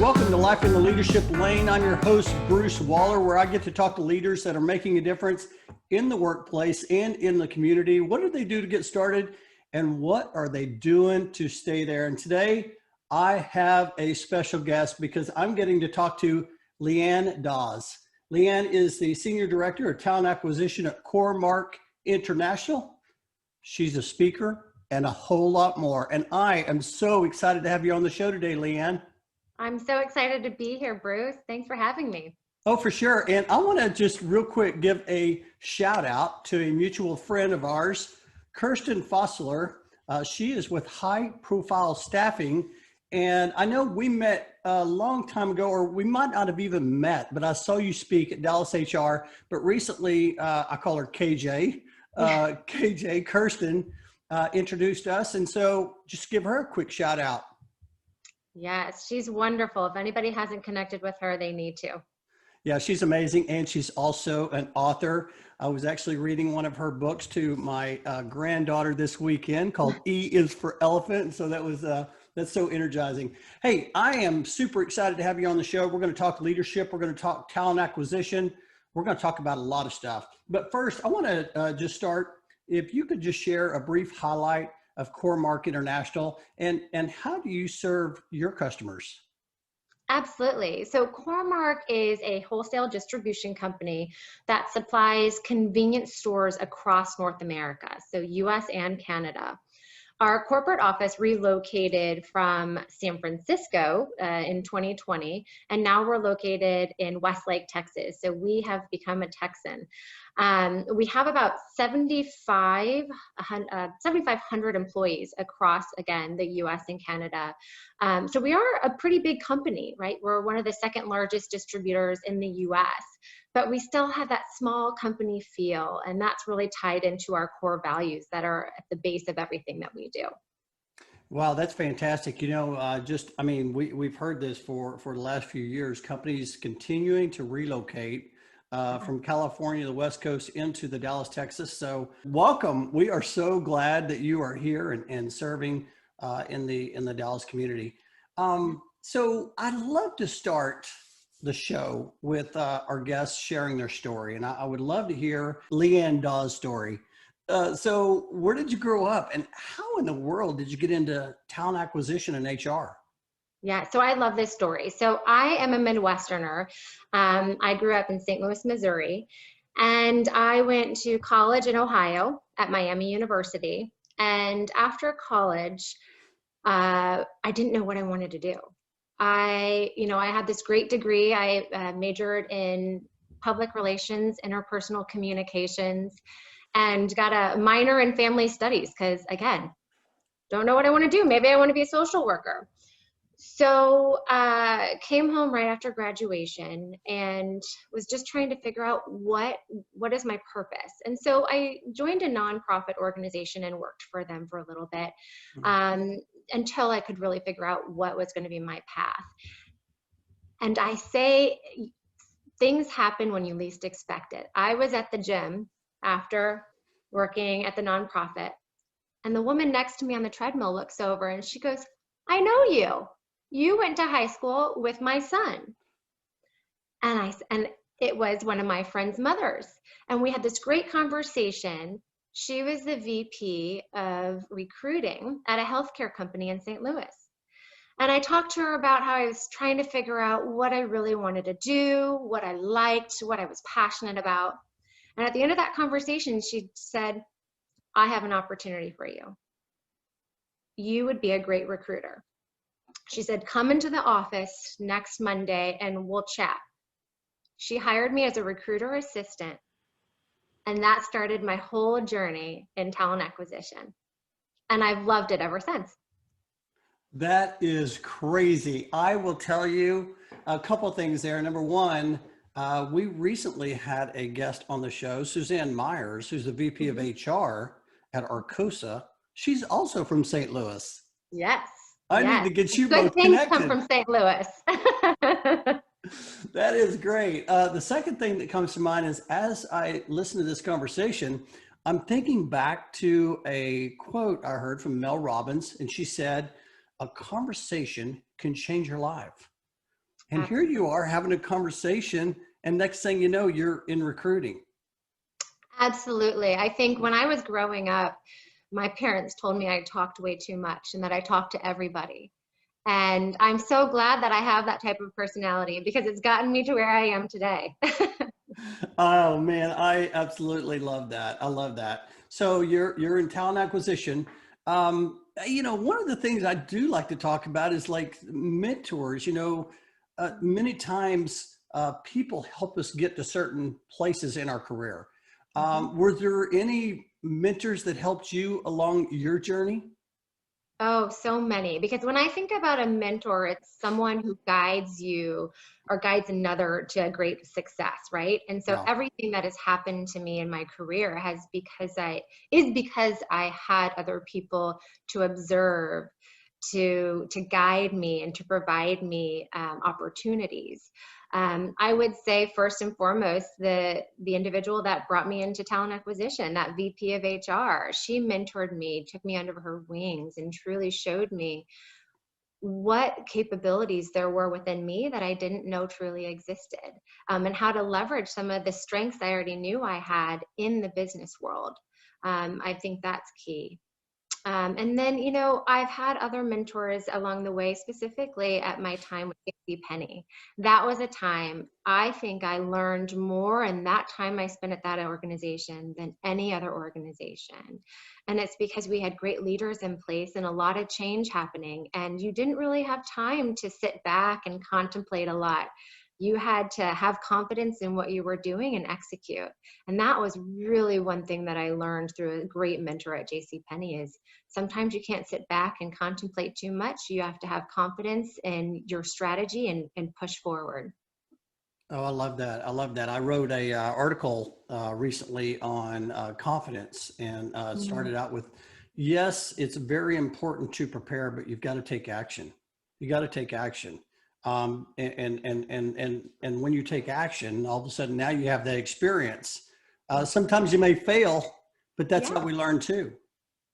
Welcome to Life in the Leadership Lane. I'm your host, Bruce Waller, where I get to talk to leaders that are making a difference in the workplace and in the community. What do they do to get started, and what are they doing to stay there? And today, I have a special guest because I'm getting to talk to Lianne Daues. Lianne is the Senior Director of Talent Acquisition at Cornmark International. She's a speaker and a whole lot more. And I am so excited to have you on the show today, Lianne. I'm so excited to be here, Bruce. Thanks for having me. Oh, for sure. And I want to just real quick give a shout out to a mutual friend of ours, Kirsten Fossler. She is with High Profile Staffing. And I know we met a long time ago, or we might not have even met, but I saw you speak at Dallas HR. But recently, I call her KJ. KJ, Kirsten, introduced us. And so just give her a quick shout out. Yes, she's wonderful. If anybody hasn't connected with her, they need to. Yeah, she's amazing. And she's also an author. I was actually reading one of her books to my granddaughter this weekend called E is for Elephant. So that was, that's so energizing. Hey, I am super excited to have you on the show. We're going to talk leadership. We're going to talk talent acquisition. We're going to talk about a lot of stuff. But first, I want to just start, if you could just share a brief highlight of Cornmark International, and how do you serve your customers? Absolutely. So Cornmark is a wholesale distribution company that supplies convenience stores across North America, so US and Canada. Our corporate office relocated from San Francisco in 2020, and now we're located in Westlake, Texas. So we have become a Texan. We have about 7,500 employees across, again, the US and Canada. So we are a pretty big company, right? We're one of the second largest distributors in the US, but we still have that small company feel, and that's really tied into our core values that are at the base of everything that we do. Wow, that's fantastic. You know, we've heard this for the last few years, companies continuing to relocate from California to the West Coast into the Dallas, Texas. So welcome. We are so glad that you are here and serving in the Dallas community. So I'd love to start the show with our guests sharing their story. And I would love to hear Lianne Daues' story. So where did you grow up, and how in the world did you get into talent acquisition and HR? Yeah, so I love this story. So I am a Midwesterner. I grew up in St. Louis, Missouri, and I went to college in Ohio at Miami University. And after college, I didn't know what I wanted to do. I had this great degree. I majored in public relations, interpersonal communications, and got a minor in family studies because, again, don't know what I want to do. Maybe I want to be a social worker. So came home right after graduation and was just trying to figure out what is my purpose. And so I joined a nonprofit organization and worked for them for a little bit until I could really figure out what was going to be my path. And I say things happen when you least expect it. I was at the gym after working at the nonprofit, and the woman next to me on the treadmill looks over and she goes, "I know you. You went to high school with my son." And it was one of my friend's mothers. And we had this great conversation. She was the VP of recruiting at a healthcare company in St. Louis. And I talked to her about how I was trying to figure out what I really wanted to do, what I liked, what I was passionate about. And at the end of that conversation, she said, "I have an opportunity for you. You would be a great recruiter." She said, "Come into the office next Monday and we'll chat." She hired me as a recruiter assistant, and that started my whole journey in talent acquisition. And I've loved it ever since. That is crazy. I will tell you a couple of things there. Number one, we recently had a guest on the show, Suzanne Myers, who's the VP of HR at Arcosa. She's also from St. Louis. Yes. I need to get you both good things connected. come from St. Louis. That is great. The second thing that comes to mind is, as I listen to this conversation, I'm thinking back to a quote I heard from Mel Robbins, and she said, "A conversation can change your life." And here you are having a conversation, and next thing you know, you're in recruiting. Absolutely. I think when I was growing up, my parents told me I talked way too much and that I talked to everybody. And I'm so glad that I have that type of personality because it's gotten me to where I am today. Oh man, I absolutely love that. I love that. So you're in talent acquisition. One of the things I do like to talk about is like mentors. Many times people help us get to certain places in our career. Were there any mentors that helped you along your journey? Oh, so many. Because when I think about a mentor, it's someone who guides you or guides another to a great success, right? And so Yeah. everything that has happened to me in my career is because I had other people to observe, to guide me and to provide me opportunities. I would say first and foremost, the individual that brought me into talent acquisition, that VP of HR, she mentored me, took me under her wings, and truly showed me what capabilities there were within me that I didn't know truly existed, and how to leverage some of the strengths I already knew I had in the business world. I think that's key. And then, I've had other mentors along the way, specifically at my time with Penny. That was a time I think I learned more in that time I spent at that organization than any other organization. And it's because we had great leaders in place and a lot of change happening. And you didn't really have time to sit back and contemplate a lot. You had to have confidence in what you were doing and execute. And that was really one thing that I learned through a great mentor at Penny is sometimes you can't sit back and contemplate too much. You have to have confidence in your strategy and push forward. Oh, I love that. I love that. I wrote a article recently on confidence, and it Mhm. started out with, yes, it's very important to prepare, but you've got to take action. You got to take action. And when you take action, all of a sudden now you have that experience. Sometimes you may fail, but that's how Yeah. we learn too.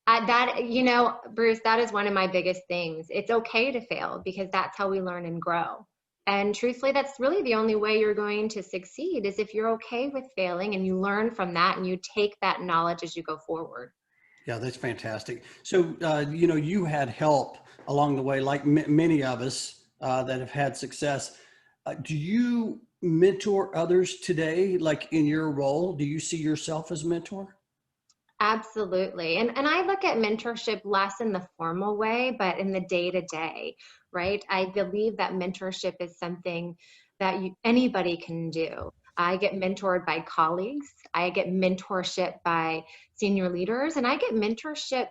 Bruce, that is one of my biggest things. It's okay to fail because that's how we learn and grow. And truthfully, that's really the only way you're going to succeed is if you're okay with failing and you learn from that and you take that knowledge as you go forward. Yeah, that's fantastic. So, you had help along the way, like many of us that have had success. Do you mentor others today, like in your role? Do you see yourself as a mentor? Absolutely. And I look at mentorship less in the formal way, but in the day to day, right? I believe that mentorship is something that anybody can do. I get mentored by colleagues, I get mentorship by senior leaders, and I get mentorship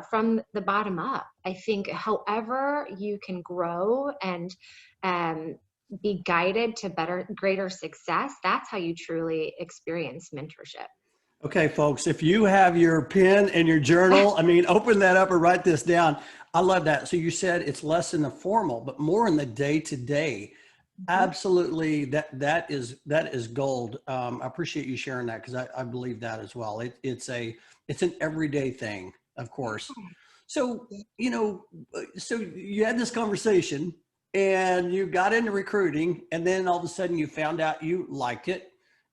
from the bottom up. I think however you can grow and um, be guided to greater success, that's how you truly experience mentorship. Okay, folks, if you have your pen and your journal, I mean, open that up or write this down. I love that. So you said it's less in the formal, but more in the day to day. Absolutely, that is gold. I appreciate you sharing that because I believe that as well. It's an everyday thing, of course. So so you had this conversation and you got into recruiting, and then all of a sudden you found out you liked it,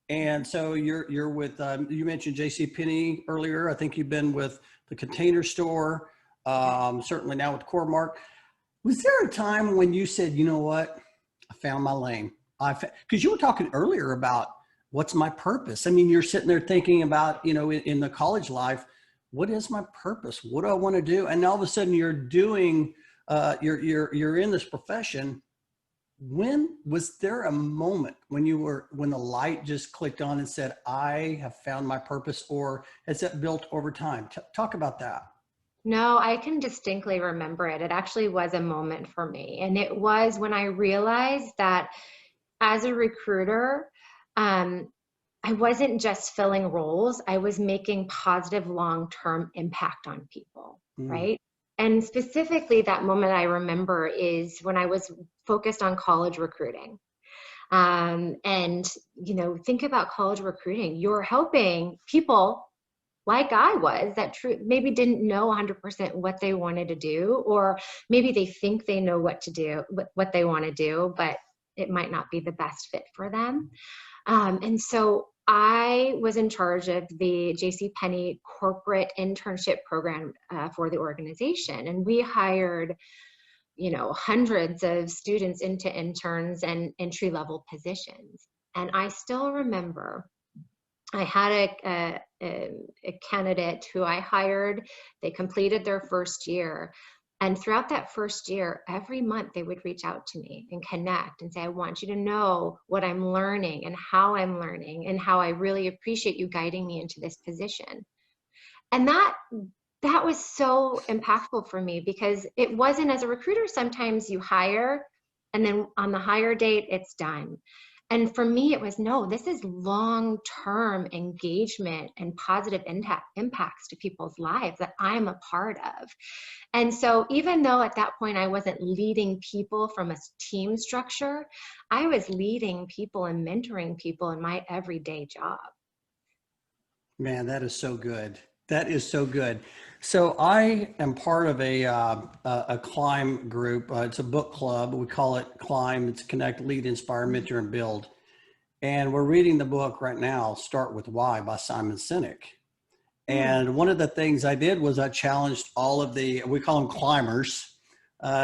and so you're with you mentioned J.C. Penney earlier. I think you've been with the Container Store, certainly now with Cornmark. Was there a time when you said, you know what? I found my lane. Because you were talking earlier about what's my purpose. I mean, you're sitting there thinking about, in the college life, what is my purpose? What do I want to do? And all of a sudden you're doing, you're in this profession. When was there a moment when when the light just clicked on and said, I have found my purpose, or has that built over time? Talk about that. No, I can distinctly remember it. It actually was a moment for me. And it was when I realized that as a recruiter, um, I wasn't just filling roles, I was making positive long-term impact on people, Mm. right? And specifically, that moment I remember is when I was focused on college recruiting. And, think about college recruiting. You're helping people like I was that maybe didn't know 100% what they wanted to do, or maybe they think they know what to do, what they want to do, but it might not be the best fit for them. And so I was in charge of the JCPenney corporate internship program for the organization. And we hired, hundreds of students into interns and entry-level positions. And I still remember I had a candidate who I hired. They completed their first year. And throughout that first year, every month they would reach out to me and connect and say, I want you to know what I'm learning and how I really appreciate you guiding me into this position. And that was so impactful for me, because it wasn't, as a recruiter, sometimes you hire and then on the hire date, it's done. And for me, it was, no, this is long-term engagement and positive impacts to people's lives that I'm a part of. And so even though at that point I wasn't leading people from a team structure, I was leading people and mentoring people in my everyday job. Man, that is so good. That is so good. So I am part of a Climb group. It's a book club. We call it Climb. It's Connect, Lead, Inspire, Mentor, and Build. And we're reading the book right now, Start With Why by Simon Sinek. And one of the things I did was I challenged all of we call them climbers,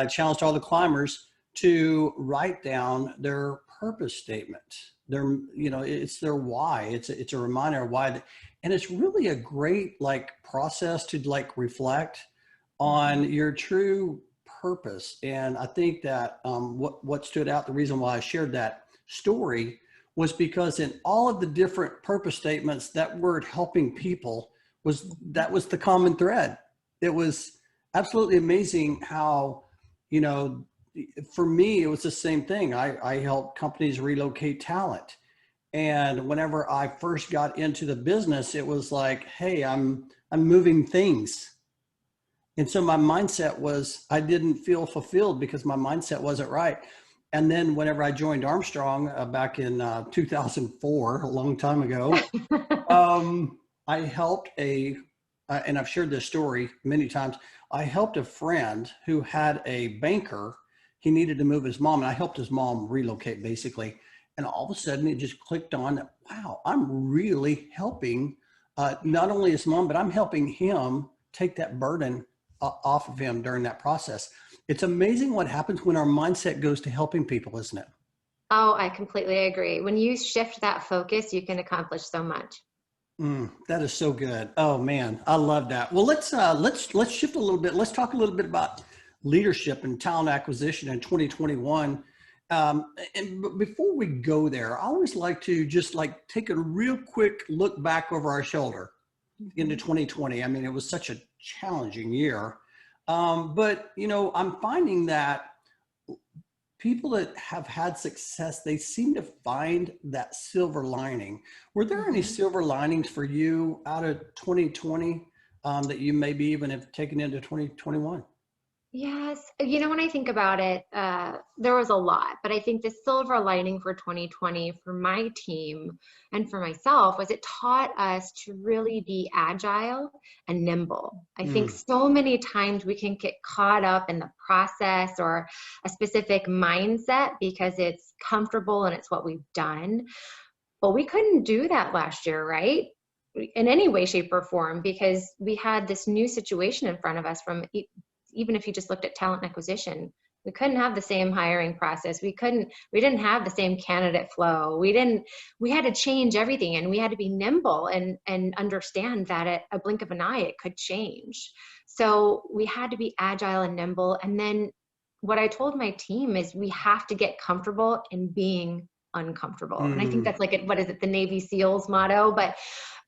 challenged all the climbers to write down their purpose statement. It's their why. It's a reminder of why. And it's really a great process to reflect on your true purpose. And I think that what stood out, the reason why I shared that story, was because in all of the different purpose statements, that word helping people was the common thread. It was absolutely amazing how, for me, it was the same thing. I helped companies relocate talent. And whenever I first got into the business, it was like, hey, I'm moving things. And so my mindset was, I didn't feel fulfilled because my mindset wasn't right. And then whenever I joined Armstrong back in 2004, a long time ago, I helped and I've shared this story many times, I helped a friend who had a banker. He needed to move his mom, and I helped his mom relocate, basically. And all of a sudden, it just clicked on that, wow, I'm really helping not only his mom, but I'm helping him take that burden off of him during that process. It's amazing what happens when our mindset goes to helping people, isn't it? Oh, I completely agree. When you shift that focus, you can accomplish so much. That is so good. Oh man, I love that. Well, let's shift a little bit. Let's talk a little bit about leadership and talent acquisition in 2021. And before we go there, I always like to just take a real quick look back over our shoulder into 2020. I mean, it was such a challenging year. But I'm finding that people that have had success, they seem to find that silver lining. Were there any silver linings for you out of 2020 that you maybe even have taken into 2021? Yes. When I think about it, there was a lot, but I think the silver lining for 2020 for my team and for myself was it taught us to really be agile and nimble. I think so many times we can get caught up in the process or a specific mindset because it's comfortable and it's what we've done. But we couldn't do that last year, right? In any way, shape, or form, because we had this new situation in front of us even if you just looked at talent acquisition, we couldn't have the same hiring process. We didn't have the same candidate flow. We had to change everything, and we had to be nimble and understand that at a blink of an eye, it could change. So we had to be agile and nimble. And then what I told my team is we have to get comfortable in being uncomfortable. And I think that's the Navy SEALs motto, but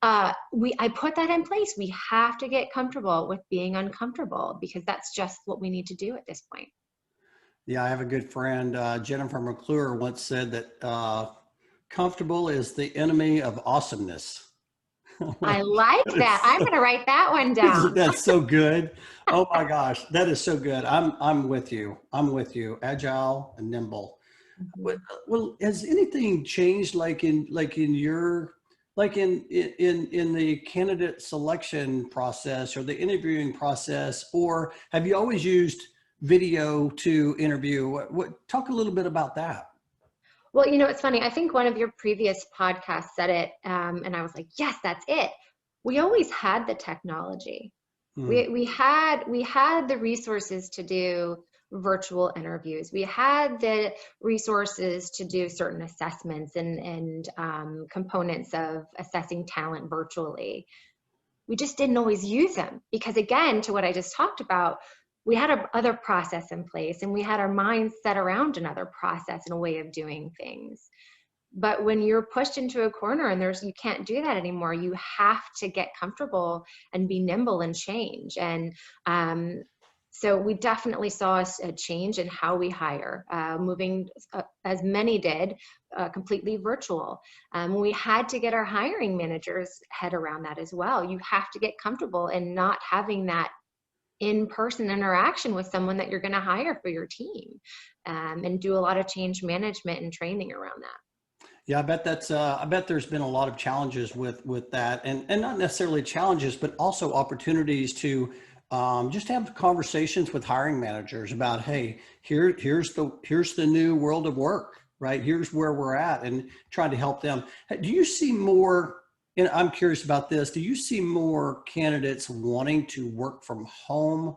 I put that in place. We have to get comfortable with being uncomfortable because that's just what we need to do at this point. Yeah, I have a good friend, Jennifer McClure, once said that comfortable is the enemy of awesomeness. I like that. I'm going to write that one down. That's so good. Oh my gosh, that is so good. I'm with you. I'm with you. Agile and nimble. Well, has anything changed in the candidate selection process or the interviewing process, or have you always used video to interview? Talk a little bit about that. Well, you know, it's funny. I think one of your previous podcasts said it, and I was like, yes, that's it. We always had the technology. Hmm. We had the resources to do virtual interviews. We had the resources to do certain assessments and components of assessing talent virtually. We just didn't always use them because, again, to what I just talked about, we had a other process in place and we had our minds set around another process and a way of doing things. But when you're pushed into a corner and you can't do that anymore, you have to get comfortable and be nimble and change. And so we definitely saw a change in how we hire, moving, as many did, completely virtual. We had to get our hiring managers' head around that as well. You have to get comfortable in not having that in-person interaction with someone that you're going to hire for your team, and do a lot of change management and training around that. Yeah, I bet there's been a lot of challenges with that, and not necessarily challenges, but also opportunities to just have conversations with hiring managers about, hey, here's the new world of work, right? Here's where we're at, and trying to help them. Do you see more? And I'm curious about this. Do you see more candidates wanting to work from home,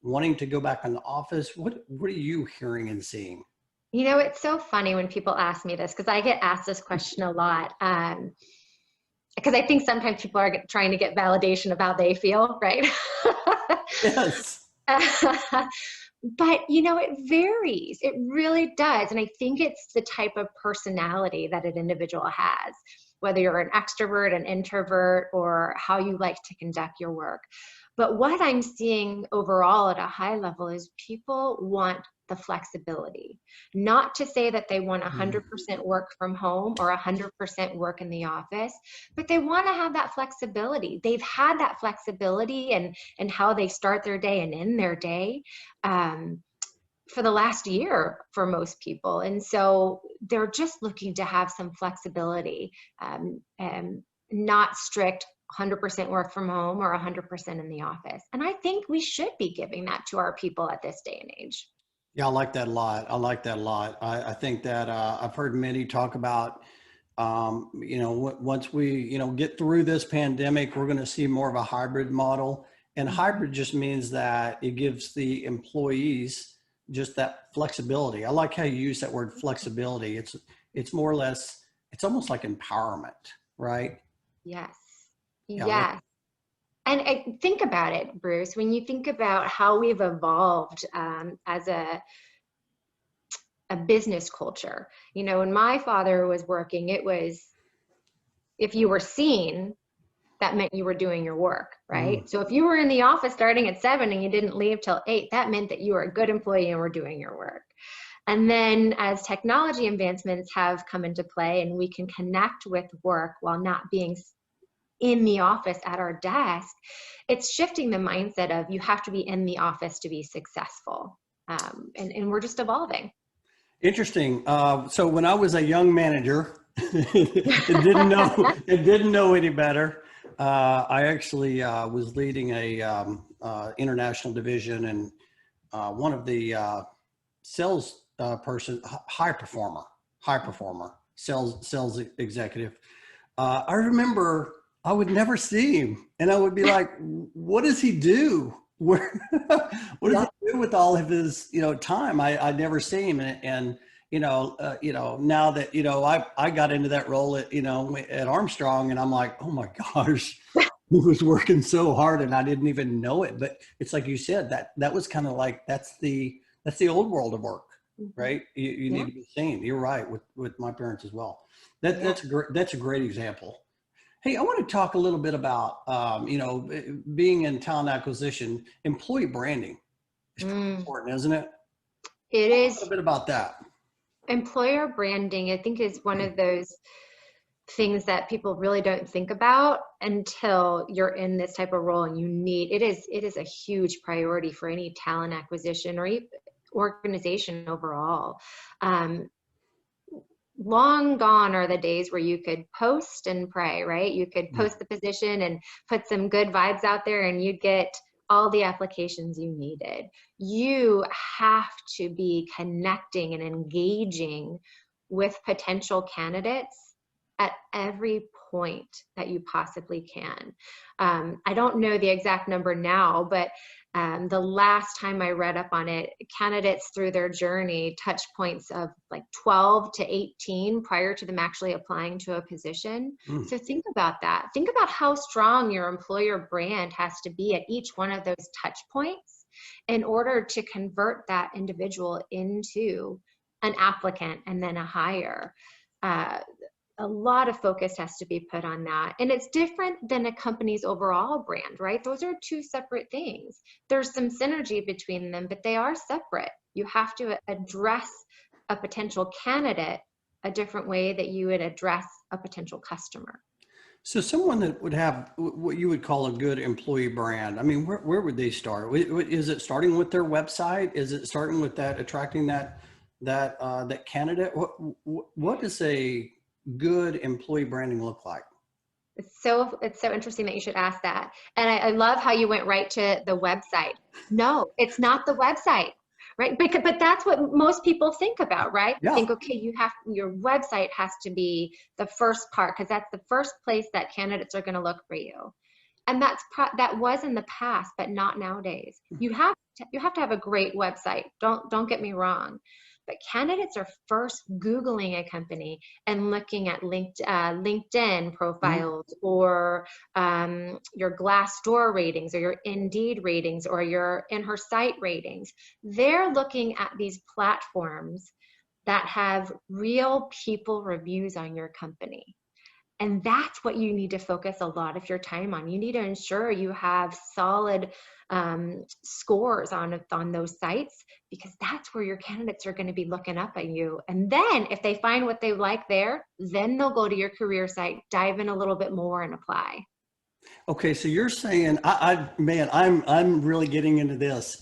wanting to go back in the office? What are you hearing and seeing? You know, it's so funny when people ask me this because I get asked this question a lot. Because I think sometimes people are trying to get validation of how they feel, right? Yes. But, you know, it varies. It really does. And I think it's the type of personality that an individual has, whether you're an extrovert, an introvert, or how you like to conduct your work. But what I'm seeing overall at a high level is people want the flexibility. Not to say that they want 100% work from home or 100% work in the office, but they want to have that flexibility. They've had that flexibility and how they start their day and end their day for the last year for most people. And so they're just looking to have some flexibility, and not strict 100% work from home or 100% in the office. And I think we should be giving that to our people at this day and age. Yeah, I like that a lot. I like that a lot. I think that I've heard many talk about, once we, get through this pandemic, we're going to see more of a hybrid model. And hybrid just means that it gives the employees just that flexibility. I like how you use that word flexibility. It's more or less, it's almost like empowerment, right? Yes. Yeah, I like. Yes. And think about it, Bruce, when you think about how we've evolved as a business culture. You know, when my father was working, it was, if you were seen, that meant you were doing your work, Mm. right? So if you were in the office starting at 7 and you didn't leave till 8, that meant that you were a good employee and were doing your work. And then as technology advancements have come into play and we can connect with work while not being in the office at our desk, it's shifting the mindset of you have to be in the office to be successful. And we're just evolving. Interesting. So when I was a young manager and didn't know any better, I actually was leading a international division, and one of the sales person, high performer, sales executive. I remember I would never see him, and I would be like, "What does he do? Where, what does he do with all of his, time?" I never see him, and now that I got into that role at Armstrong, and I'm like, oh my gosh, he was working so hard, and I didn't even know it. But it's like you said, that was kind of like that's the old world of work, right? You need to be seen. You're right with my parents as well. That's a great example. Hey, I want to talk a little bit about, being in talent acquisition. Employee branding is pretty important, isn't it? It Talk a is. little bit about that. Employer branding, I think, is one of those things that people really don't think about until you're in this type of role and it is a huge priority for any talent acquisition or organization overall. Long gone are the days where you could post and pray, right? You could post the position and put some good vibes out there and you'd get all the applications you needed. You have to be connecting and engaging with potential candidates at every point that you possibly can. I don't know the exact number now, but the last time I read up on it, candidates through their journey touch points of like 12 to 18 prior to them actually applying to a position. So think about that. Think about how strong your employer brand has to be at each one of those touch points in order to convert that individual into an applicant and then a hire. A lot of focus has to be put on that. And it's different than a company's overall brand, right? Those are two separate things. There's some synergy between them, but they are separate. You have to address a potential candidate a different way that you would address a potential customer. So someone that would have what you would call a good employee brand, I mean, where would they start? Is it starting with their website? Is it starting with that, attracting that candidate? What does a good employee branding look like? It's so interesting that you should ask that. And I love how you went right to the website. No, it's not the website, right? But that's what most people think about, right? Yeah. Think, okay, your website has to be the first part because that's the first place that candidates are going to look for you. And that was in the past, but not nowadays. You have to have a great website. Don't get me wrong. But candidates are first Googling a company and looking at LinkedIn profiles or your Glassdoor ratings or your Indeed ratings or your In Her Site ratings. They're looking at these platforms that have real people reviews on your company. And that's what you need to focus a lot of your time on. You need to ensure you have solid scores on those sites, because that's where your candidates are going to be looking up at you. And then if they find what they like there, then they'll go to your career site, dive in a little bit more and apply. Okay, so you're saying, I'm really getting into this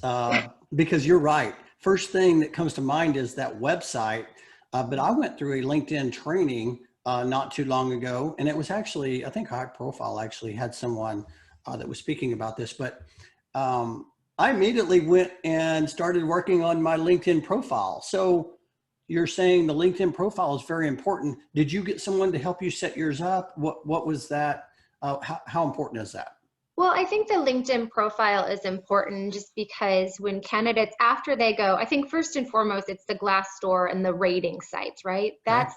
because you're right. First thing that comes to mind is that website. But I went through a LinkedIn training not too long ago, and it was actually, I think High Profile actually had someone that was speaking about this, but I immediately went and started working on my LinkedIn profile. So you're saying the LinkedIn profile is very important. Did you get someone to help you set yours up? What was that? How important is that? Well, I think the LinkedIn profile is important just because when candidates, after they go, I think first and foremost, it's the Glassdoor and the rating sites, right? Okay.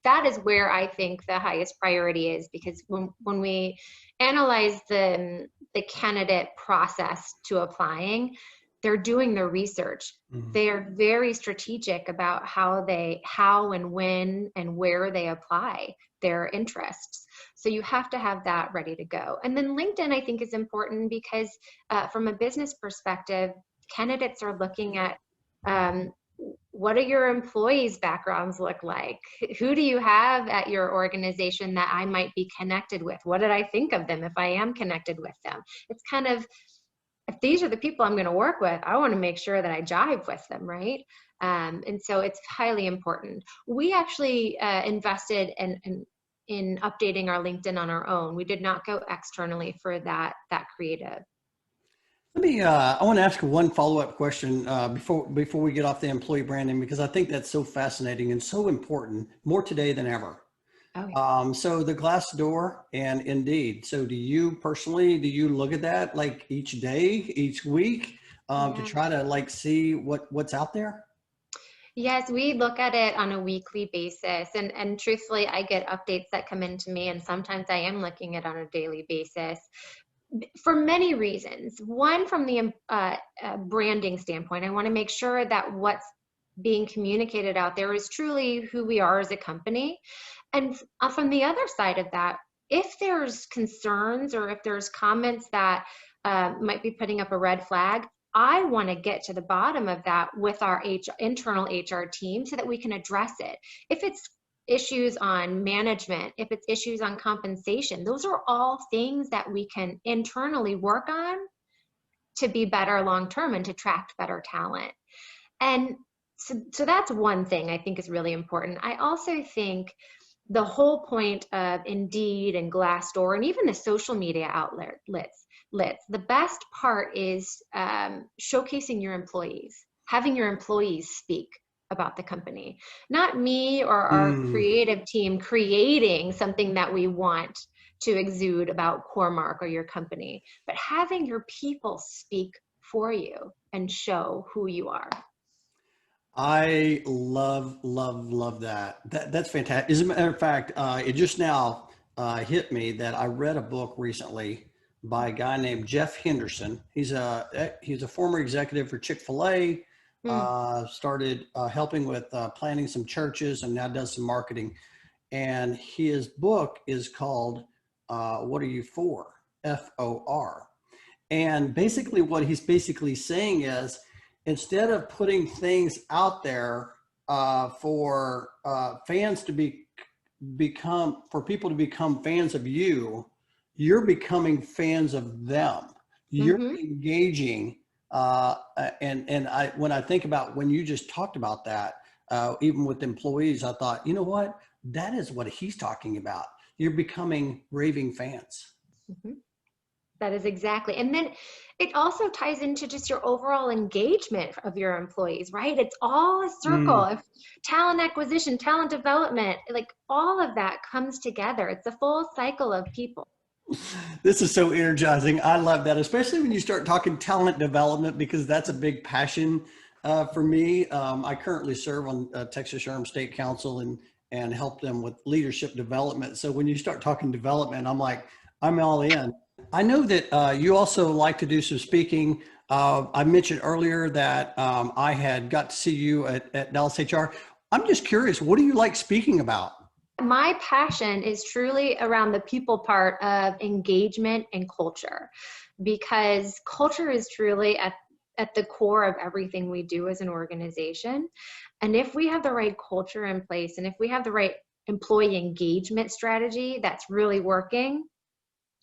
That is where I think the highest priority is, because when we analyze the candidate process to applying, they're doing their research. They are very strategic about how and when and where they apply their interests. So you have to have that ready to go. And then LinkedIn, I think, is important because from a business perspective, candidates are looking at what do your employees' backgrounds look like? Who do you have at your organization that I might be connected with? What did I think of them if I am connected with them? It's kind of, if these are the people I'm going to work with, I want to make sure that I jive with them, right? And so it's highly important. We actually invested in updating our LinkedIn on our own. We did not go externally for that creative. I want to ask one follow-up question before we get off the employee branding, because I think that's so fascinating and so important, more today than ever. Oh, yeah. So the Glassdoor and Indeed. So do you look at that like each day, each week to try to like see what's out there? Yes, we look at it on a weekly basis, and truthfully, I get updates that come into me, and sometimes I am looking at it on a daily basis for many reasons. One, from the branding standpoint, I want to make sure that what's being communicated out there is truly who we are as a company. And from the other side of that, if there's concerns or if there's comments that might be putting up a red flag, I want to get to the bottom of that with our internal HR team so that we can address it. If it's issues on management, if it's issues on compensation, those are all things that we can internally work on to be better long-term and to attract better talent. And so that's one thing I think is really important. I also think the whole point of Indeed and Glassdoor and even the social media outlets, the best part is showcasing your employees, having your employees speak. about the company. Not me or our Mm. creative team creating something that we want to exude about Cornmark or your company, but having your people speak for you and show who you are. I love that. That's fantastic. As a matter of fact, it just now hit me that I read a book recently by a guy named Jeff Henderson. He's a former executive for Chick-fil-A. Mm, Started helping with planning some churches, and now does some marketing. And his book is called "What Are You For?" FOR. And basically, what he's basically saying is, instead of putting things out there for fans to become, for people to become fans of you, you're becoming fans of them. You're mm-hmm. engaging, and I when I think about when you just talked about that, even with employees, I thought, you know what, that is what he's talking about. You're becoming raving fans. Mm-hmm. That is exactly. And then it also ties into just your overall engagement of your employees, right? It's all a circle Mm. of talent acquisition, talent development, like all of that comes together. It's a full cycle of people. This is so energizing. I love that, especially when you start talking talent development, because that's a big passion for me. I currently serve on Texas A&M State Council and help them with leadership development. So when you start talking development, I'm like, I'm all in. I know that you also like to do some speaking. I mentioned earlier that I had got to see you at Dallas HR. I'm just curious, what do you like speaking about? My passion is truly around the people part of engagement and culture, because culture is truly at the core of everything we do as an organization. And if we have the right culture in place and if we have the right employee engagement strategy that's really working,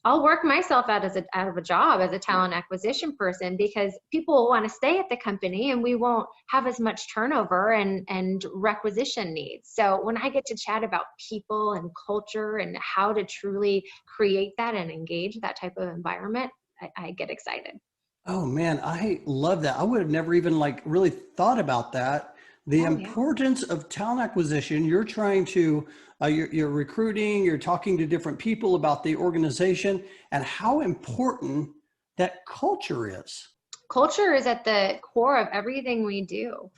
I'll work myself out of a job as a talent acquisition person, because people will want to stay at the company and we won't have as much turnover and requisition needs. So when I get to chat about people and culture and how to truly create that and engage that type of environment, I get excited. Oh man, I love that. I would have never even like really thought about that. The Oh yeah. importance of talent acquisition. You're trying to, you're recruiting, you're talking to different people about the organization and how important that culture is. Culture is at the core of everything we do.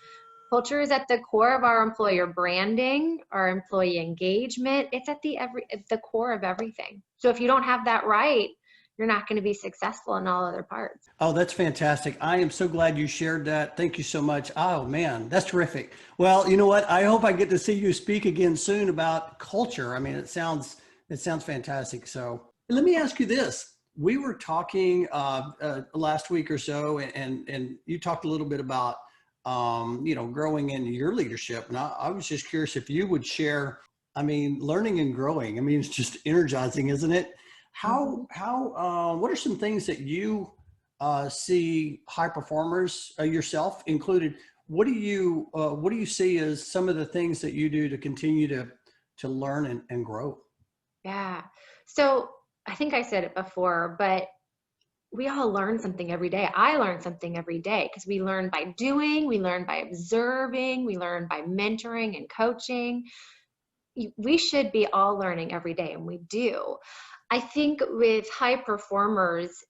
Culture is at the core of our employer branding, our employee engagement. It's at the core of everything. So if you don't have that right, you're not going to be successful in all other parts. Oh, that's fantastic. I am so glad you shared that. Thank you so much. Oh man, that's terrific. Well, you know what? I hope I get to see you speak again soon about culture. I mean, it sounds fantastic. So let me ask you this. We were talking last week or so, and you talked a little bit about growing in your leadership. And I was just curious if you would share, I mean, learning and growing. I mean, it's just energizing, isn't it? Mhm. What are some things that you see high performers, yourself included? What do you see as some of the things that you do to continue to learn and grow? Yeah. So I think I said it before, but we all learn something every day. I learn something every day because we learn by doing, we learn by observing, we learn by mentoring and coaching. We should be all learning every day, and we do. I think with high performers,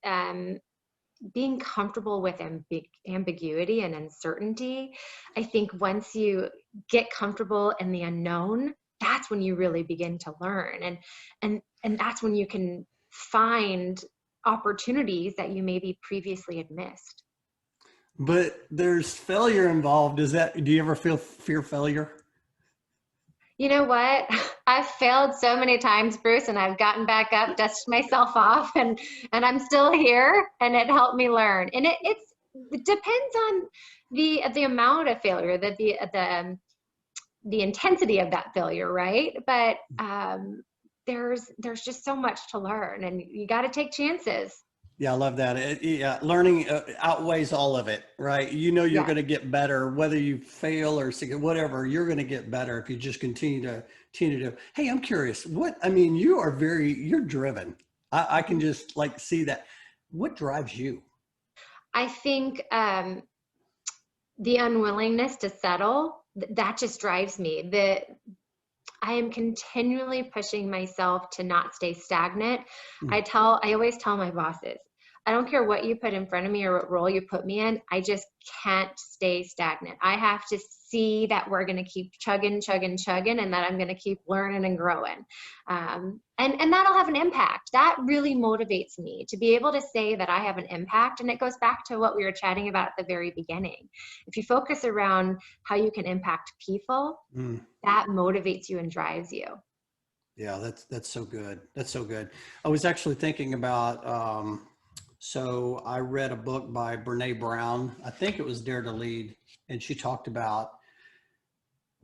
being comfortable with ambiguity and uncertainty, I think once you get comfortable in the unknown, that's when you really begin to learn, and that's when you can find opportunities that you maybe previously had missed. But there's failure involved. Do you ever feel fear failure? You know what? I've failed so many times, Bruce, and I've gotten back up, dusted myself off, and I'm still here, and it helped me learn. And it depends on the amount of failure, the intensity of that failure, right? But there's just so much to learn, and you got to take chances. Yeah, I love that. Yeah, learning outweighs all of it, right? You know, you're Yeah. going to get better, whether you fail or whatever. You're going to get better if you just continue to. Hey, I'm curious. I mean, you're driven. I can just like see that. What drives you? I think the unwillingness to settle that just drives me. I am continually pushing myself to not stay stagnant. I always tell my bosses, I don't care what you put in front of me or what role you put me in, I just can't stay stagnant. I have to see that we're going to keep chugging, and that I'm going to keep learning and growing. And that'll have an impact. That really motivates me to be able to say that I have an impact. And it goes back to what we were chatting about at the very beginning. If you focus around how you can impact people, that motivates you and drives you. Yeah, that's so good. That's so good. I was actually thinking about, so I read a book by Brene Brown. I think it was Dare to Lead. And she talked about,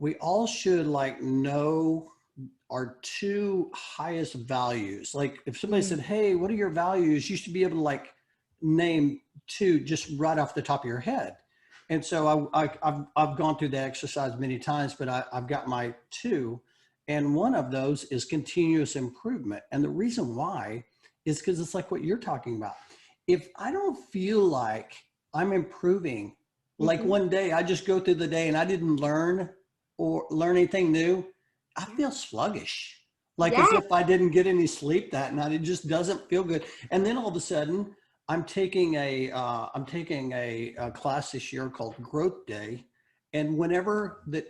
we all should like know our two highest values. Like if somebody said, hey, what are your values? You should be able to like name two just right off the top of your head. And so I've gone through that exercise many times, but I've got my two. And one of those is continuous improvement. And the reason why is because it's like what you're talking about. If I don't feel like I'm improving, like one day I just go through the day and I didn't learn anything new, I feel sluggish. Like as if I didn't get any sleep that night. It just doesn't feel good. And then all of a sudden I'm taking a class this year called Growth Day. And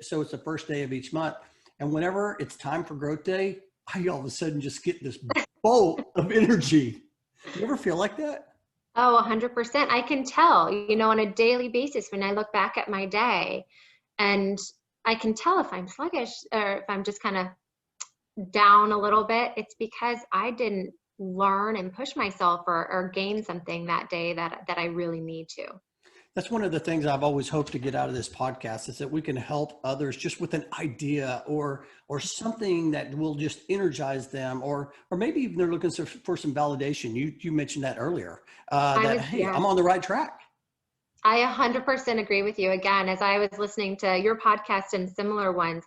so it's the first day of each month. And whenever it's time for Growth Day, I all of a sudden just get this bolt of energy. You ever feel like that? Oh, 100%. I can tell, on a daily basis when I look back at my day, and I can tell if I'm sluggish or if I'm just kind of down a little bit. It's because I didn't learn and push myself or gain something that day that I really need to. That's one of the things I've always hoped to get out of this podcast, is that we can help others just with an idea or something that will just energize them, or maybe even they're looking for some validation. You mentioned that earlier, hey, I'm on the right track. I 100% agree with you. Again, as I was listening to your podcast and similar ones,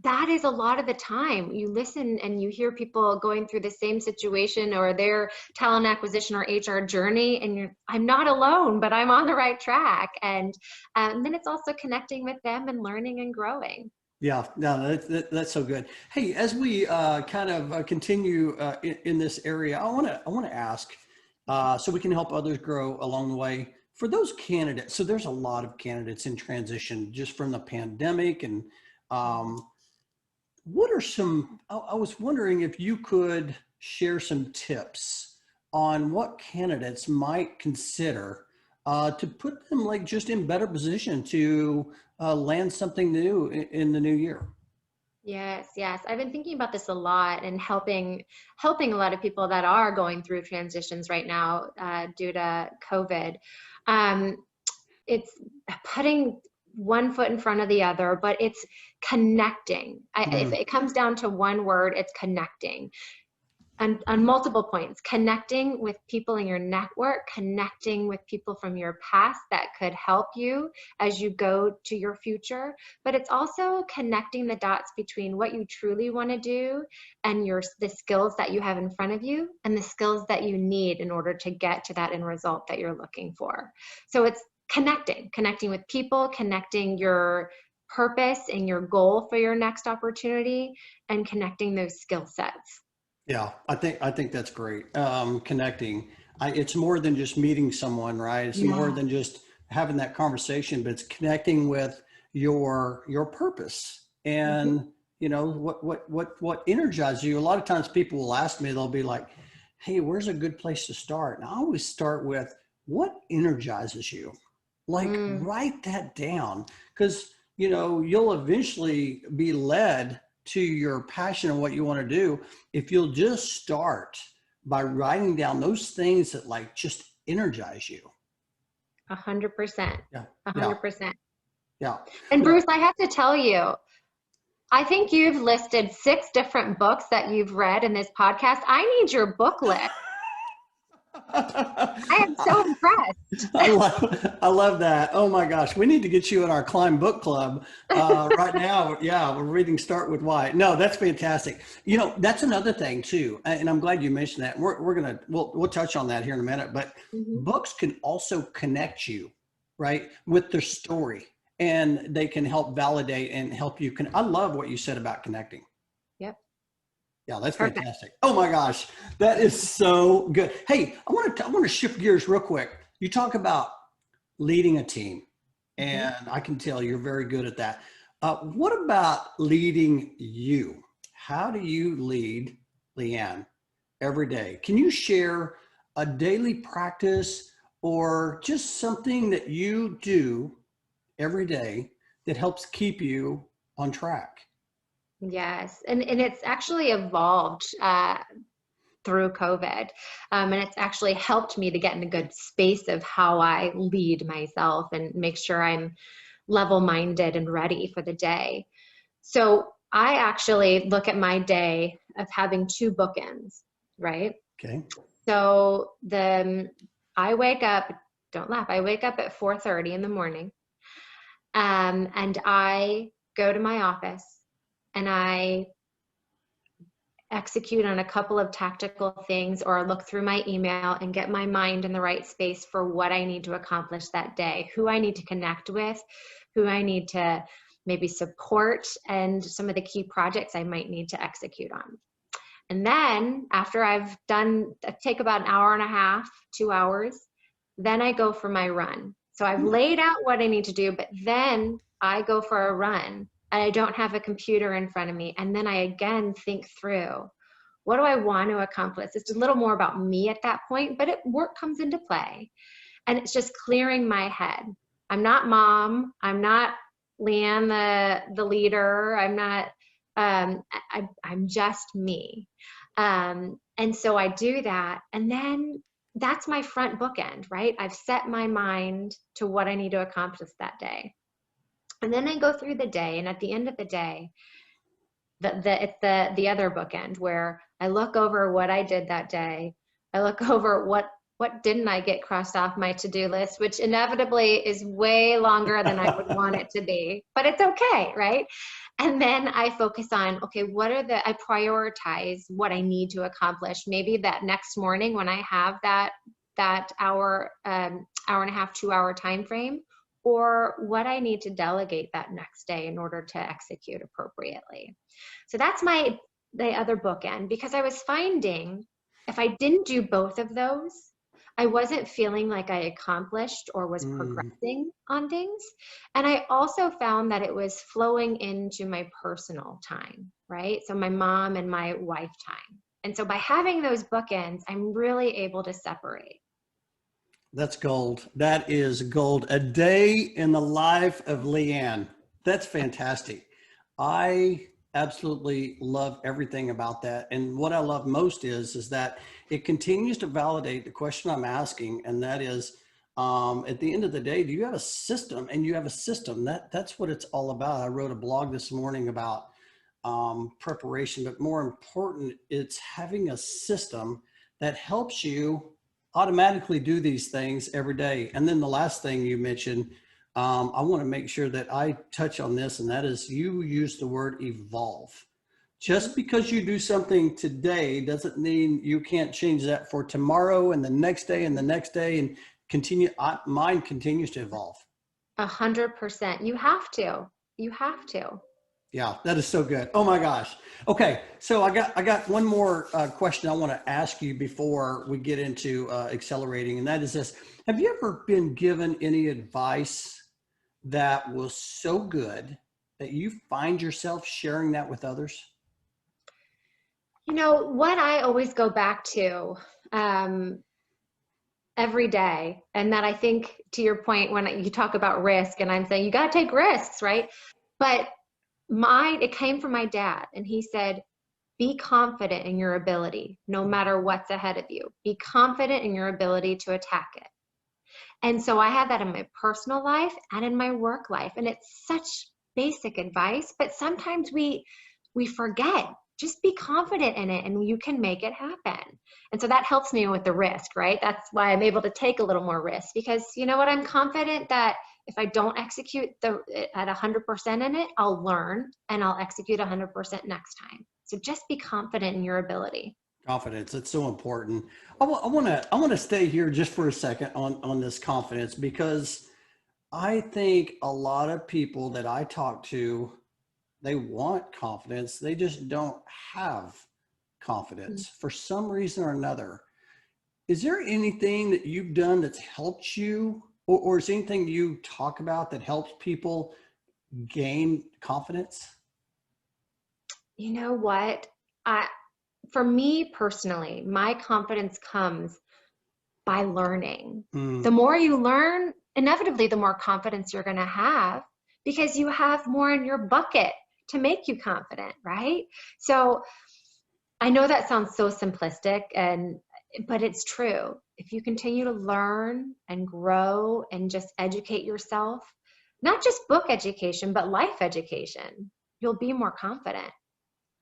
that is a lot of the time you listen and you hear people going through the same situation or their talent acquisition or HR journey, and I'm not alone, but I'm on the right track. And then it's also connecting with them and learning and growing. Yeah, no, that's so good. Hey, as we kind of continue in this area, I want to ask, so we can help others grow along the way. For those candidates, so there's a lot of candidates in transition just from the pandemic, and what are some, I was wondering if you could share some tips on what candidates might consider to put them like just in better position to land something new in the new year. Yes. I've been thinking about this a lot and helping a lot of people that are going through transitions right now due to COVID. It's putting one foot in front of the other, but it's connecting. If it comes down to one word, it's connecting. And on multiple points, connecting with people in your network, connecting with people from your past that could help you as you go to your future. But it's also connecting the dots between what you truly want to do and the skills that you have in front of you and the skills that you need in order to get to that end result that you're looking for. So it's connecting with people, connecting your purpose and your goal for your next opportunity, and connecting those skill sets. Yeah, I think that's great. Connecting. It's more than just meeting someone, right? It's more than just having that conversation, but it's connecting with your purpose and what energizes you. A lot of times people will ask me, they'll be like, hey, where's a good place to start? And I always start with, what energizes you? Like write that down, because you'll eventually be led to your passion and what you want to do if you'll just start by writing down those things that like just energize you. 100%. Yeah. 100%. Yeah. And Bruce, I have to tell you, I think you've listed 6 different books that you've read in this podcast. I need your book list. I am so impressed. I love that. Oh my gosh. We need to get you in our Climb Book Club right now. Yeah. We're reading Start With Why. No, that's fantastic. That's another thing too. And I'm glad you mentioned that. We'll touch on that here in a minute, but books can also connect you, right, with their story. and they can help validate and help you. I love what you said about connecting. Yep. Yeah, that's Perfect. fantastic. Oh my gosh, that is so good. Hey, I want to shift gears real quick. You talk about leading a team, and I can tell you're very good at that. What about leading you? How do you lead, Lianne, every day? Can you share a daily practice or just something that you do every day that helps keep you on track? Yes, and it's actually evolved through COVID, and it's actually helped me to get in a good space of how I lead myself and make sure I'm level-minded and ready for the day. So I actually look at my day of having two bookends, right? Okay. So I wake up, don't laugh, I wake up at 4:30 in the morning, and I go to my office and I execute on a couple of tactical things or look through my email and get my mind in the right space for what I need to accomplish that day, who I need to connect with, who I need to maybe support, and some of the key projects I might need to execute on. And then after I take about an hour and a half, 2 hours, then I go for my run. So I've laid out what I need to do, but then I go for a run and I don't have a computer in front of me. And then I again think through, what do I want to accomplish? It's a little more about me at that point, but work comes into play. And it's just clearing my head. I'm not mom. I'm not Lianne, the leader. I'm not, I'm just me. And so I do that. And then that's my front bookend, right? I've set my mind to what I need to accomplish that day. And then I go through the day, and at the end of the day, it's the other bookend where I look over what I did that day. I look over what didn't I get crossed off my to-do list, which inevitably is way longer than I would want it to be, but it's okay, right? And then I focus on, okay, I prioritize what I need to accomplish. Maybe that next morning when I have that hour and a half, 2 hour time frame, or what I need to delegate that next day in order to execute appropriately. So that's the other bookend, because I was finding if I didn't do both of those, I wasn't feeling like I accomplished or was progressing on things. And I also found that it was flowing into my personal time, right? So my mom and my wife time. And so by having those bookends, I'm really able to separate. That's gold. That is gold. A day in the life of Lianne. That's fantastic. I absolutely love everything about that. And what I love most is that it continues to validate the question I'm asking. And that is, at the end of the day, do you have a system? And you have a system. That's what it's all about. I wrote a blog this morning about preparation, but more important, it's having a system that helps you automatically do these things every day. And then the last thing you mentioned, I want to make sure that I touch on this, and that is you use the word evolve. Just because you do something today doesn't mean you can't change that for tomorrow and the next day and the next day, and continue. Mine continues to evolve. 100%. You have to. You have to. Yeah, that is so good. Oh my gosh. Okay, so I got one more question I want to ask you before we get into accelerating, and that is this: have you ever been given any advice that was so good that you find yourself sharing that with others? You know, what I always go back to every day, and that I think to your point when you talk about risk, and I'm saying you got to take risks, right? But it came from my dad, and he said, be confident in your ability, no matter what's ahead of you. Be confident in your ability to attack it. And so I had that in my personal life and in my work life. And it's such basic advice, but sometimes we forget. Just be confident in it and you can make it happen. And so that helps me with the risk, right? That's why I'm able to take a little more risk, because you know what? I'm confident that if I don't execute at 100% in it, I'll learn and I'll execute 100% next time. So just be confident in your ability. Confidence. It's so important. I want to stay here just for a second on this confidence, because I think a lot of people that I talk to, they want confidence. They just don't have confidence for some reason or another. Is there anything that you've done that's helped you, or is anything you talk about that helps people gain confidence? You know what? I, for me personally, my confidence comes by learning. Mm, The more you learn, inevitably, the more confidence you're going to have because you have more in your bucket to make you confident, right? So I know that sounds so simplistic but it's true. If you continue to learn and grow and just educate yourself, not just book education, but life education, you'll be more confident.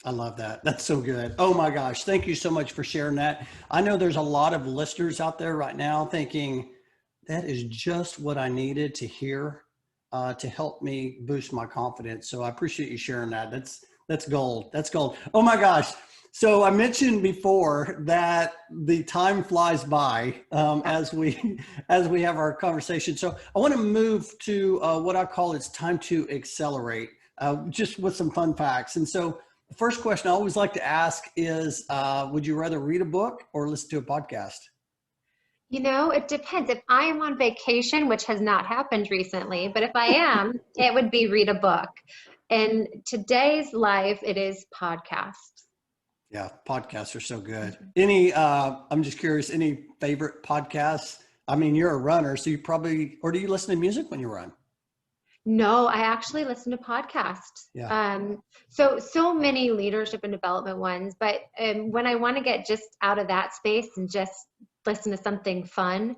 I love that. That's so good. Oh my gosh. Thank you so much for sharing that. I know there's a lot of listeners out there right now thinking that is just what I needed to hear to help me boost my confidence. So I appreciate you sharing that. That's gold. That's gold. Oh my gosh. So I mentioned before that the time flies by as we have our conversation. So I want to move to what I call it's time to accelerate, just with some fun facts. And so the first question I always like to ask is, would you rather read a book or listen to a podcast? You know, it depends. If I am on vacation, which has not happened recently, but if I am, it would be read a book. In today's life, it is podcasts. Yeah, podcasts are so good. Mhm. I'm just curious, any favorite podcasts? I mean, you're a runner, so you probably, or do you listen to music when you run? No, I actually listen to podcasts. Yeah. So many leadership and development ones, but when I want to get just out of that space and just listen to something fun,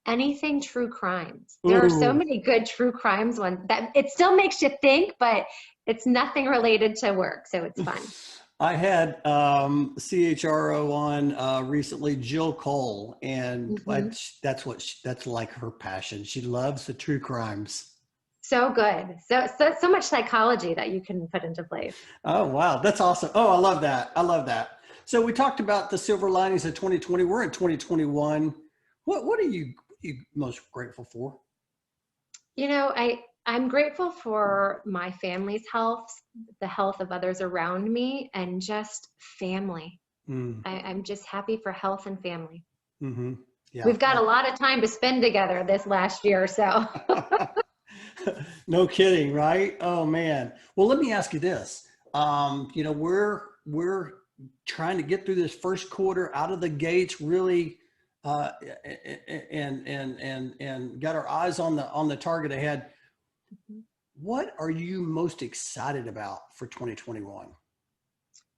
anything true crimes. There are so Ooh, many good true crimes ones that it still makes you think, but it's nothing related to work, so it's fun. I had CHRO on recently, Jill Cole, and Mhm. that's like her passion. She loves the true crimes. So good. So much psychology that you can put into place. Oh, wow. That's awesome. Oh, I love that. I love that. So we talked about the silver linings of 2020. We're in 2021. What are you most grateful for? You know, I'm grateful for my family's health, the health of others around me, and just family. Mm, I'm just happy for health and family. hmm Yeah. We've got a lot of time to spend together this last year or so. No kidding, right? Oh man. Well, let me ask you this. We're trying to get through this first quarter out of the gates, really, uh, and got our eyes on the target ahead. What are you most excited about for 2021?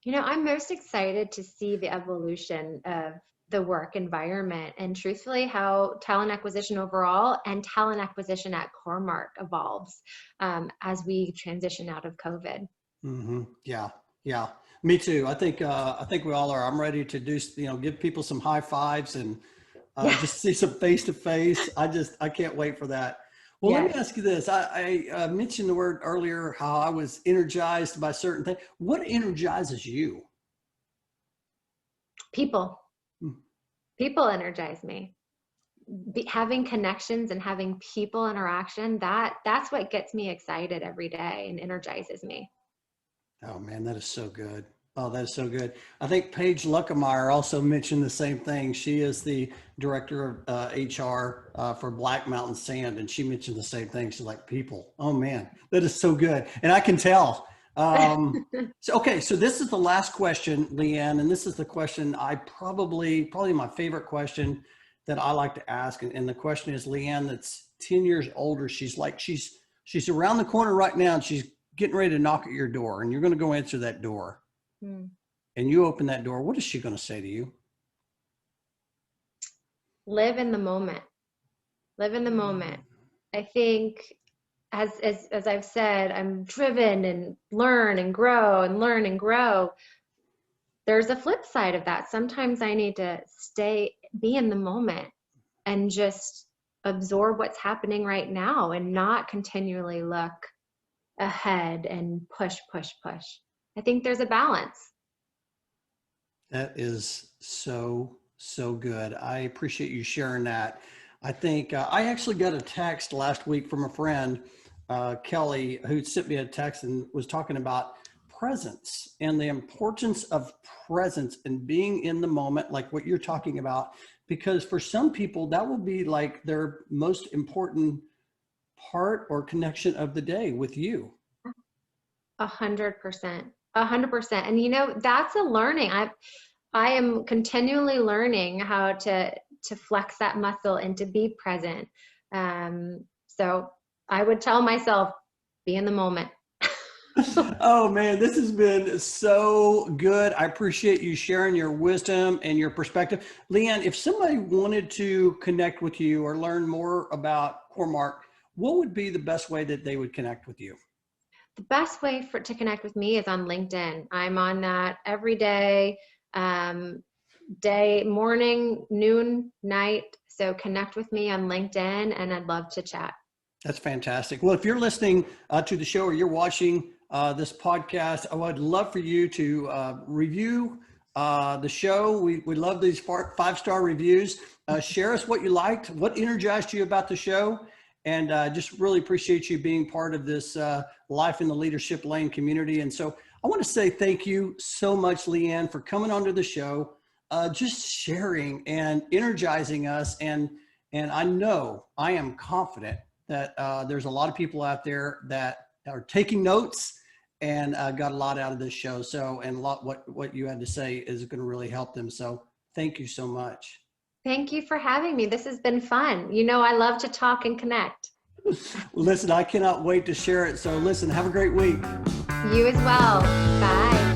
You know, I'm most excited to see the evolution of the work environment and truthfully how talent acquisition overall and talent acquisition at Cornmark evolves as we transition out of COVID. Yeah, yeah. Me too. I think we all are. I'm ready to do, give people some high fives and Yes, just see some face to face. I can't wait for that. Well, let me yes. ask you this. I mentioned the word earlier, how I was energized by certain things. What energizes you? People, Hmm. people energize me. Having connections and having people interaction, that's what gets me excited every day and energizes me. Oh man, that is so good. Oh, that is so good. I think Paige Luckemeyer also mentioned the same thing. She is the director of HR for Black Mountain Sand, and she mentioned the same thing. She's like, people. Oh man, that is so good, and I can tell. So okay, so this is the last question, Lianne, and this is the question I probably my favorite question that I like to ask, and the question is, Lianne, that's 10 years older. She's around the corner right now, and she's getting ready to knock at your door, and you're going to go answer that door, Hmm. and you open that door. What is she going to say to you? Live in the moment. Live in the moment. I think as I've said, I'm driven and learn and grow and learn and grow. There's a flip side of that. Sometimes I need to be in the moment and just absorb what's happening right now and not continually look ahead and push, push, push. I think there's a balance. That is so good. I appreciate you sharing that. I think I actually got a text last week from a friend, Kelly, who sent me a text and was talking about presence and the importance of presence and being in the moment, like what you're talking about, because for some people that will be like their most important part or connection of the day with you. 100%. 100%. And that's a learning. I am continually learning how to flex that muscle and to be present. So I would tell myself, be in the moment. Oh man, this has been so good. I appreciate you sharing your wisdom and your perspective. Lianne, if somebody wanted to connect with you or learn more about Cornmark, what would be the best way that they would connect with you? The best way to connect with me is on LinkedIn. I'm on that every day, morning, noon, night. So connect with me on LinkedIn and I'd love to chat. That's fantastic. Well, if you're listening to the show or you're watching this podcast, I would love for you to review the show. We love these 5-star reviews. Share us what you liked, what energized you about the show, and just really appreciate you being part of this Life in the Leadership Lane community. And so I want to say thank you so much, Lianne, for coming onto the show, just sharing and energizing us. And I know, I am confident that there's a lot of people out there that are taking notes and got a lot out of this show. So, and a lot what you had to say is going to really help them. So thank you so much. Thank you for having me. This has been fun. I love to talk and connect. Listen, I cannot wait to share it. So listen, have a great week. You as well. Bye.